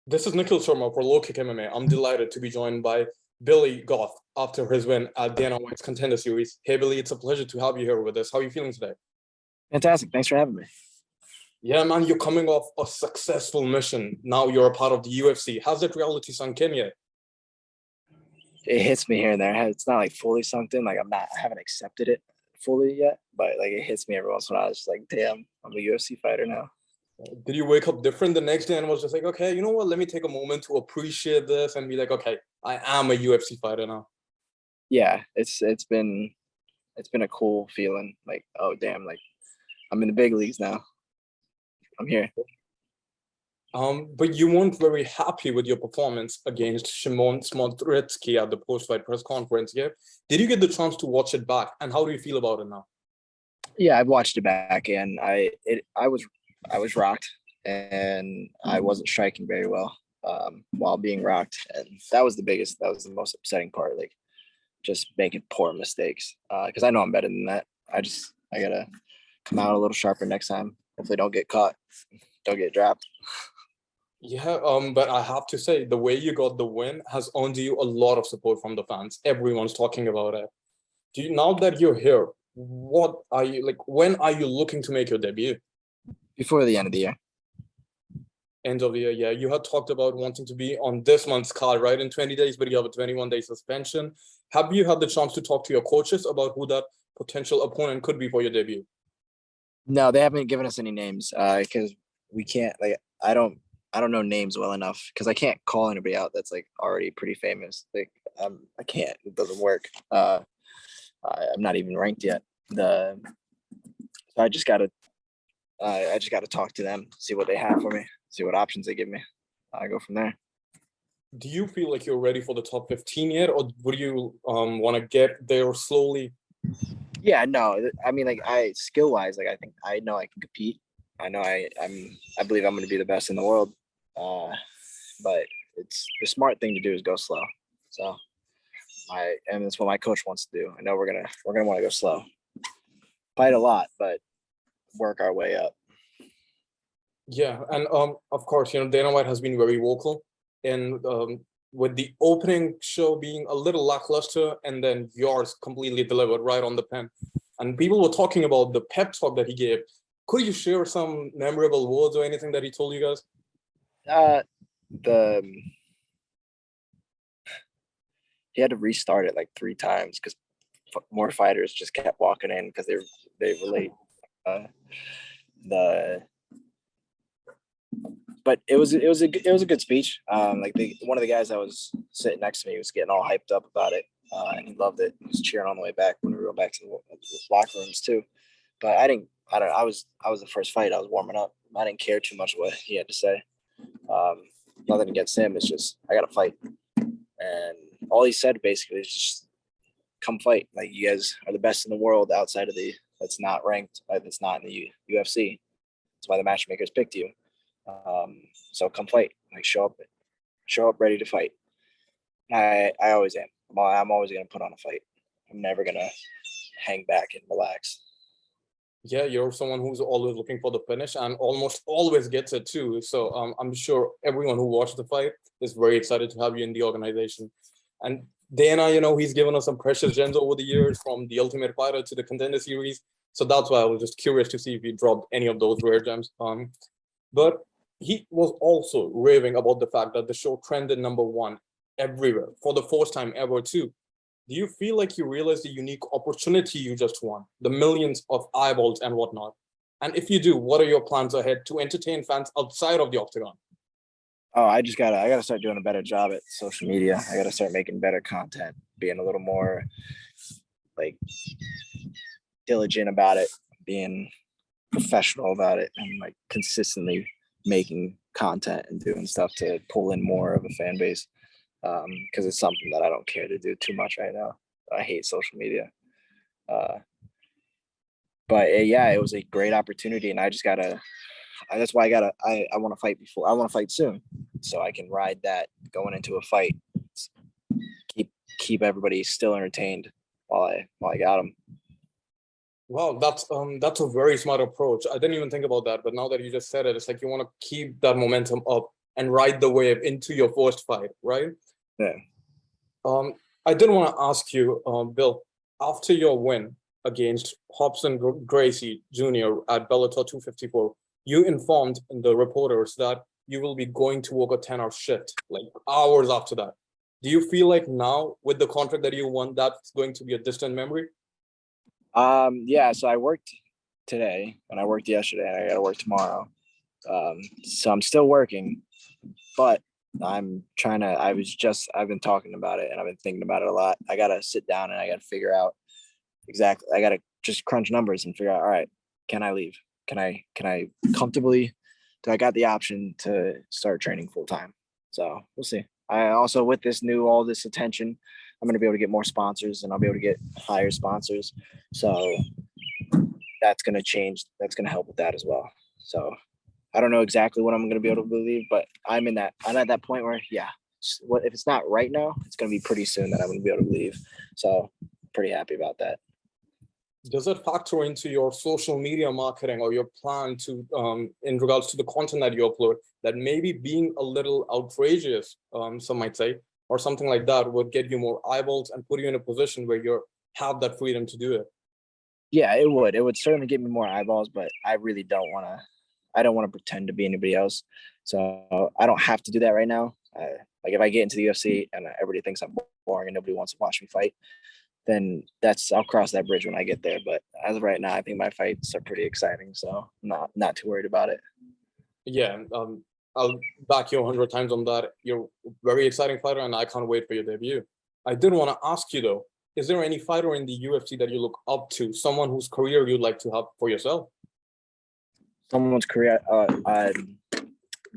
This is Nikhil Sharma for LowKickMMA. I'm delighted to be joined by Billy Goff after his win at Dana White's Contender Series. Hey, Billy, it's a pleasure to have you here with us. How are you feeling today? Fantastic. Thanks for having me. Yeah, man, you're coming off a successful mission. Now you're a part of the UFC. How's that reality sunk in yet? It hits me here and there. It's not like fully sunk in. Like I haven't accepted it fully yet, but like it hits me every once in a while. It's just like, damn, I'm a UFC fighter now. Did you wake up different the next day and was just like, okay, you know what? Let me take a moment to appreciate this and be like, okay, I am a UFC fighter now. Yeah, it's been a cool feeling. Like, oh damn, like I'm in the big leagues now. I'm here. But you weren't very happy with your performance against Shimon Smotritsky at the post-fight press conference. Yeah, did you get the chance to watch it back, and how do you feel about it now? Yeah, I've watched it back, and I was rocked, and I wasn't striking very well while being rocked, and that was the most upsetting part. Like just making poor mistakes because I know I'm better than that. I gotta come out a little sharper next time. Hopefully, don't get caught, don't get dropped. Yeah, but I have to say, the way you got the win has earned you a lot of support from the fans. Everyone's talking about it. Now that you're here, what are you like? When are you looking to make your debut? Before the end of the year. End of the year, yeah. You had talked about wanting to be on this month's card, right, in 20 days, but you have a 21-day suspension. Have you had the chance to talk to your coaches about who that potential opponent could be for your debut? No, they haven't given us any names because we can't. Like, I don't know names well enough because I can't call anybody out that's like already pretty famous. Like, I can't. It doesn't work. I'm not even ranked yet. So I just gotta talk to them, see what they have for me, see what options they give me. I go from there. Do you feel like you're ready for the top 15 yet, or would you want to get there slowly? Yeah, no. I mean, like skill wise, like I think I know I can compete. I know I believe I'm going to be the best in the world. But it's the smart thing to do is go slow. So and that's what my coach wants to do. I know we're gonna want to go slow, fight a lot, but work our way up. Yeah, and of course, Dana White has been very vocal, and with the opening show being a little lackluster, and then yours completely delivered right on the pen. And people were talking about the pep talk that he gave. Could you share some memorable words or anything that he told you guys? He had to restart it like 3 times because more fighters just kept walking in because they relate. But it was a good speech. Like one of the guys that was sitting next to me was getting all hyped up about it, and he loved it. He was cheering on the way back when we were back to the locker rooms too. But I don't. I was the first fight. I was warming up. I didn't care too much what he had to say. Nothing against him. It's just I got to fight, and all he said basically is just come fight. Like you guys are the best in the world outside of that's not ranked. That's not in the UFC. That's why the matchmakers picked you. So come fight. Like show up ready to fight. I always am. I'm always gonna put on a fight. I'm never gonna hang back and relax. Yeah, you're someone who's always looking for the finish and almost always gets it too. So I'm sure everyone who watched the fight is very excited to have you in the organization. And Dana, he's given us some precious gems over the years, from the Ultimate Fighter to the Contender Series. So that's why I was just curious to see if he dropped any of those rare gems. But he was also raving about the fact that the show trended #1 everywhere for the first time ever too. Do you feel like you realize the unique opportunity you just won, the millions of eyeballs and whatnot? And if you do, what are your plans ahead to entertain fans outside of the octagon? Oh, I gotta start doing a better job at social media. I gotta start making better content, being a little more like diligent about it, being professional about it, and like consistently making content and doing stuff to pull in more of a fan base. Because it's something that I don't care to do too much right now. I hate social media. But yeah, it was a great opportunity, and I just gotta. That's why I want to fight before. I want to fight soon, so I can ride that going into a fight. Keep everybody still entertained while I got them. Wow, that's a very smart approach. I didn't even think about that, but now that you just said it, it's like you want to keep that momentum up and ride the wave into your first fight, right? Yeah. I did want to ask you, Bill, after your win against Hobson Gracie Jr. at Bellator 254, you informed the reporters that you will be going to work a 10-hour shift, like hours after that. Do you feel like now, with the contract that you won, that's going to be a distant memory? Yeah, so I worked today and I worked yesterday and I gotta work tomorrow. So I'm still working, but I've been talking about it and I've been thinking about it a lot. I gotta sit down and I gotta figure out exactly, I gotta just crunch numbers and figure out, all right, can I leave? Can I comfortably, do I got the option to start training full time? So we'll see. I also, with all this attention, I'm going to be able to get more sponsors and I'll be able to get higher sponsors. So that's going to change. That's going to help with that as well. So I don't know exactly what I'm going to be able to believe, but I'm at that point where, yeah, if it's not right now, it's going to be pretty soon that I'm going to be able to leave. So pretty happy about that. Does it factor into your social media marketing or your plan to, in regards to the content that you upload, that maybe being a little outrageous, some might say, or something like that would get you more eyeballs and put you in a position where you have that freedom to do it? Yeah, it would. It would certainly get me more eyeballs, but I really don't want to. I don't want to pretend to be anybody else. So I don't have to do that right now. Like if I get into the UFC and everybody thinks I'm boring and nobody wants to watch me fight, then I'll cross that bridge when I get there. But as of right now, I think my fights are pretty exciting, so I'm not too worried about it. Yeah, I'll back you 100 times on that. You're a very exciting fighter, and I can't wait for your debut. I did want to ask you though, is there any fighter in the UFC that you look up to, someone whose career you'd like to have for yourself? Someone's career,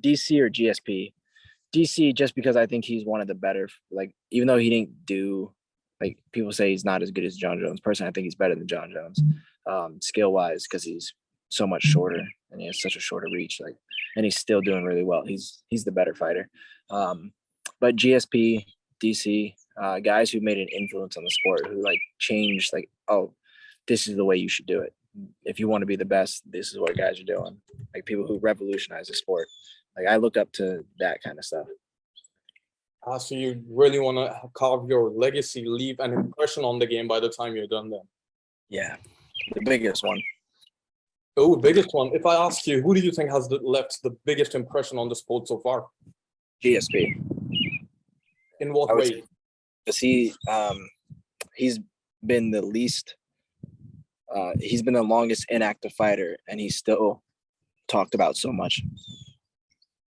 DC or GSP. DC, just because I think he's one of the better, like, even though he didn't do, like, people say he's not as good as John Jones. Personally, I think he's better than John Jones, skill wise, because he's so much shorter and he has such a shorter reach. Like, and he's still doing really well. He's the better fighter. But GSP, DC, guys who made an influence on the sport, who like changed, like, oh, this is the way you should do it. If you want to be the best, this is what guys are doing. Like people who revolutionize the sport. Like I look up to that kind of stuff. So you really want to carve your legacy, leave an impression on the game by the time you're done then? Yeah, the biggest one. Oh, biggest one. If I ask you, who do you think has left the biggest impression on the sport so far? GSP. In what way? Because he's been the least, he's been the longest inactive fighter, and he's still talked about so much.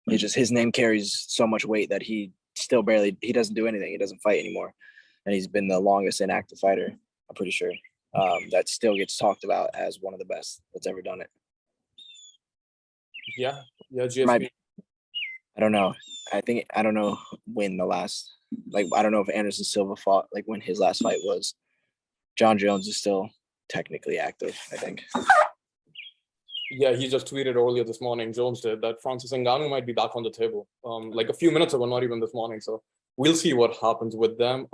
It's just his name carries so much weight that he still he doesn't do anything. He doesn't fight anymore. And he's been the longest inactive fighter, I'm pretty sure. That still gets talked about as one of the best that's ever done it. Yeah, GSP. I don't know. I don't know when the last, like, I don't know if Anderson Silva fought, like when his last fight was. John Jones is still technically active, I think. Yeah, he just tweeted earlier this morning, Jones did, that Francis Ngannou might be back on the table. Like a few minutes ago, not even this morning. So we'll see what happens with them.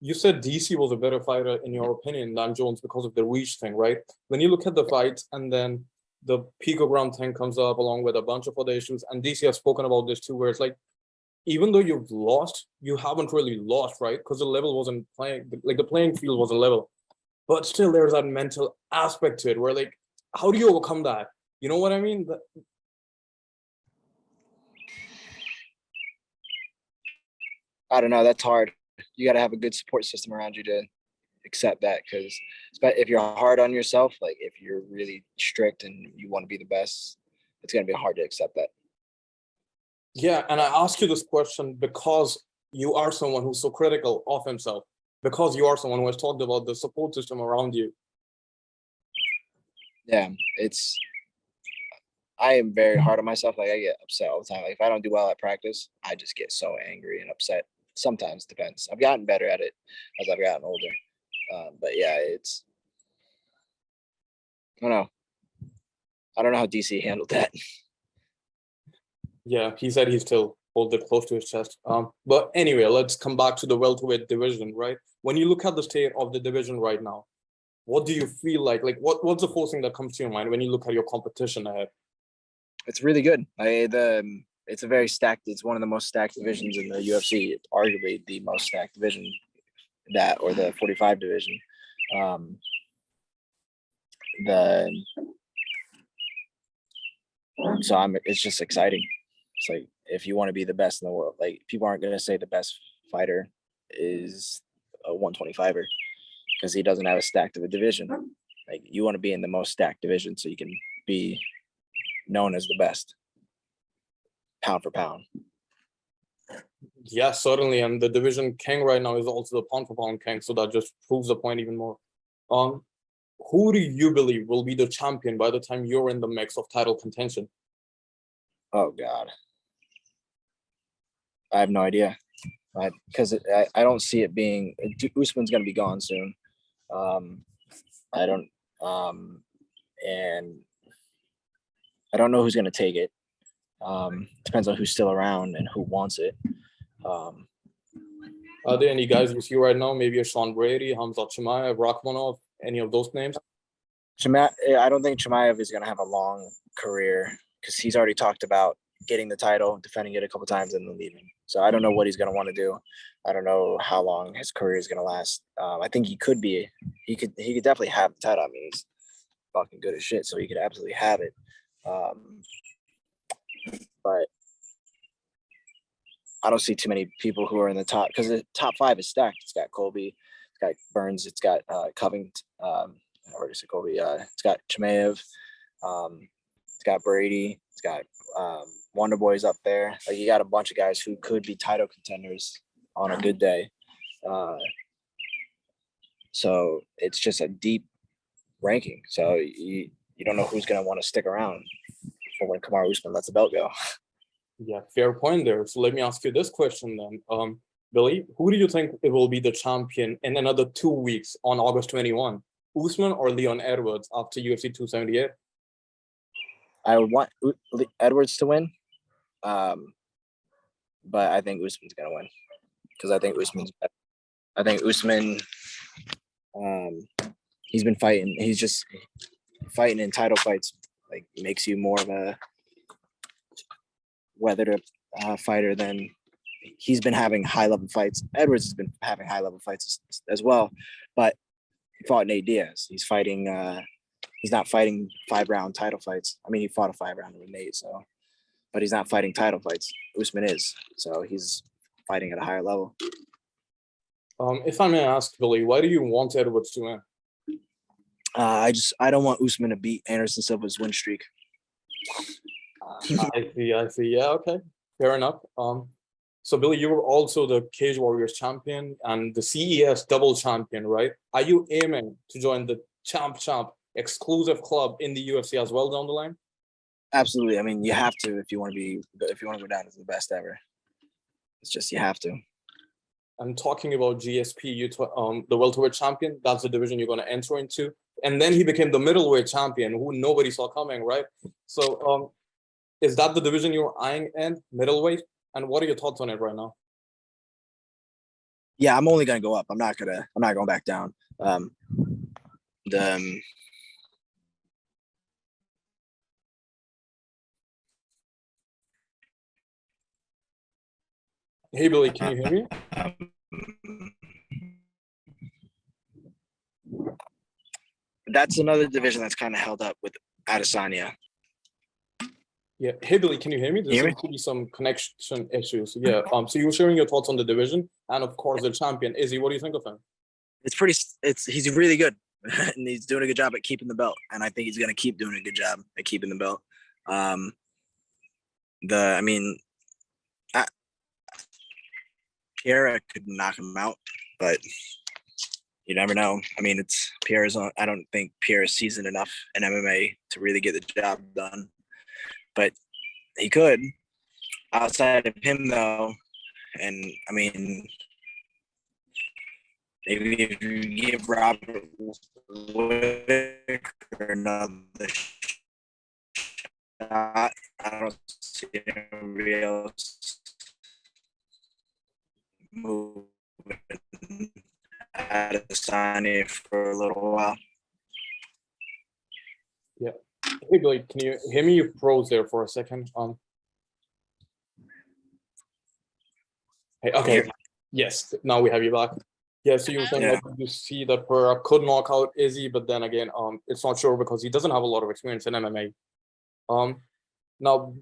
You said DC was a better fighter, in your opinion, than Jones because of the reach thing, right? When you look at the fights and then the picogram thing comes up along with a bunch of other issues, and DC has spoken about this too, where it's like, even though you've lost, you haven't really lost, right? Because the level wasn't playing, like the playing field wasn't level. But still, there's that mental aspect to it where, like, how do you overcome that? You know what I mean? I don't know. That's hard. You got to have a good support system around you to accept that, because if you're hard on yourself, like if you're really strict and you want to be the best, it's going to be hard to accept that. Yeah, and I ask you this question because you are someone who's so critical of himself, because you are someone who has talked about the support system around you. Yeah, I am very hard on myself. Like I get upset all the time. Like if I don't do well at practice, I just get so angry and upset. Sometimes, depends. I've gotten better at it as I've gotten older. But yeah, I don't know how DC handled that. Yeah, he said he still hold it close to his chest. But anyway, let's come back to the welterweight division, right? When you look at the state of the division right now, what do you feel like? Like, what's the first thing that comes to your mind when you look at your competition ahead? It's really good. It's it's a very stacked. It's one of the most stacked divisions in the UFC. It's arguably the most stacked division, that or the 45 division. It's just exciting. It's like, if you want to be the best in the world, like, people aren't going to say the best fighter is a 125er because he doesn't have a stacked of a division. Like, you want to be in the most stacked division so you can be known as the best, pound for pound. Yeah, certainly. And the division king right now is also the pound for pound king. So that just proves the point even more. Who do you believe will be the champion by the time you're in the mix of title contention? Oh, God. I have no idea. Because I don't see it being, Usman's going to be gone soon. And I don't know who's going to take it. Depends on who's still around and who wants it. Are there any guys you see right now? Maybe a Sean Brady, Hamza Chimaev, Rakhmonov, any of those names? I don't think Chimaev is going to have a long career because he's already talked about getting the title, defending it a couple times, and then leaving. So I don't know what he's going to want to do. I don't know how long his career is going to last. I think he could definitely have the title. I mean, he's fucking good as shit, so he could absolutely have it. But I don't see too many people who are in the top, because the top 5 is stacked. It's got Colby, it's got Burns, it's got Covington. I already said Colby. It's got Chimaev. It's got Brady. It's got Wonder Boy's up there. Like, you got a bunch of guys who could be title contenders on a good day. So it's just a deep ranking. So you don't know who's going to want to stick around for when Kamaru Usman lets the belt go. Yeah, fair point there. So let me ask you this question then. Billy, who do you think it will be the champion in another 2 weeks on August 21? Usman or Leon Edwards after UFC 278? I would want Edwards to win. But I think Usman's going to win because I think Usman's better. I think Usman, he's been fighting. He's just fighting in title fights, like, makes you more of a weathered fighter than he's been having high-level fights. Edwards has been having high-level fights as well, but he fought Nate Diaz. He's fighting. He's not fighting 5-round title fights. I mean, he fought a 5-rounder with Nate, so, but he's not fighting title fights. Usman is, so he's fighting at a higher level. If I may ask, Billy, why do you want Edwards to win? I don't want Usman to beat Anderson Silva's win streak. I see. Yeah, okay. Fair enough. So Billy, you were also the Cage Warriors champion and the CES double champion, right? Are you aiming to join the champ exclusive club in the UFC as well down the line? Absolutely. I mean, you have to if you want to go down as the best ever. It's just, you have to. I'm talking about GSP, the welterweight champion. That's the division you're going to enter into. And then he became the middleweight champion, who nobody saw coming, right? So is that the division you're eyeing in, middleweight? And what are your thoughts on it right now? Yeah, I'm only going to go up. I'm not going back down. Hey, Billy, can you hear me? That's another division that's kind of held up with Adesanya. Yeah. Hey, Billy, can you hear me? There seems to be some connection issues. Yeah. So you were sharing your thoughts on the division and, of course, the champion. Izzy, what do you think of him? He's really good. And he's doing a good job at keeping the belt. And I think he's going to keep doing a good job at keeping the belt. Pierre could knock him out, but you never know. I mean, I don't think Pierre is seasoned enough in MMA to really get the job done, but he could. Outside of him, though, and I mean, maybe if you give Robert Whittaker another shot, I don't see anybody else moving out of the signing for a little while. Yeah. Hey, Billy, can you hear me? You froze there for a second. Hey, okay. Yes, now we have you back. Yeah, so you were saying like, you see that Pereira could knock out Izzy, but then again, it's not sure because he doesn't have a lot of experience in MMA. Now,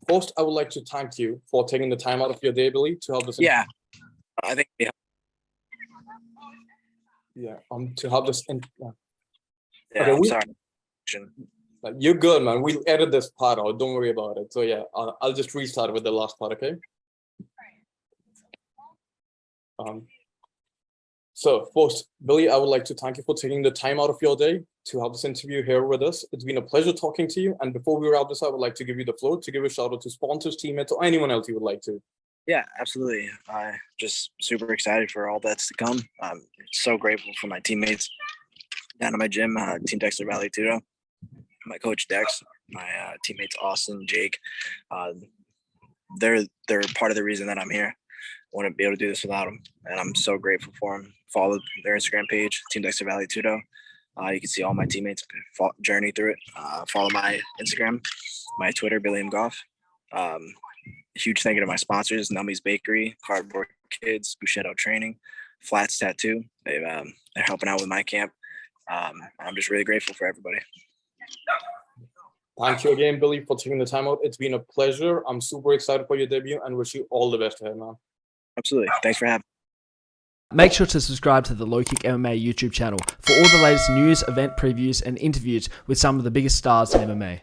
first, I would like to thank you for taking the time out of your day, Billy, to help this. Yeah, I think. Yeah. To help this. Yeah, Okay, I'm sorry. You're good, man. We'll edit this part out. Don't worry about it. So yeah, I'll just restart with the last part, okay? So first, Billy, I would like to thank you for taking the time out of your day to have this interview here with us. It's been a pleasure talking to you. And before we wrap this, I would like to give you the floor to give a shout out to sponsors, teammates, or anyone else you would like to. Yeah, absolutely. Just super excited for all that's to come. I'm so grateful for my teammates down at my gym, Team Dexter Valley Tudo, my coach Dex, my teammates Austin, Jake. They're part of the reason that I'm here. I wouldn't be able to do this without them, and I'm so grateful for them. Follow their Instagram page, Team Dexter Valley Tudo. You can see all my teammates journey through it. Follow my Instagram, my Twitter, Billy M. Goff. Huge thank you to my sponsors, Nummy's Bakery, Cardboard Kids, Bushetto Training, Flats Tattoo. They're helping out with my camp. I'm just really grateful for everybody. Thank you again, Billy, for taking the time out. It's been a pleasure. I'm super excited for your debut and wish you all the best ahead, man. Absolutely. Thanks for having me. Make sure to subscribe to the LowKickMMA YouTube channel for all the latest news, event previews, and interviews with some of the biggest stars in MMA.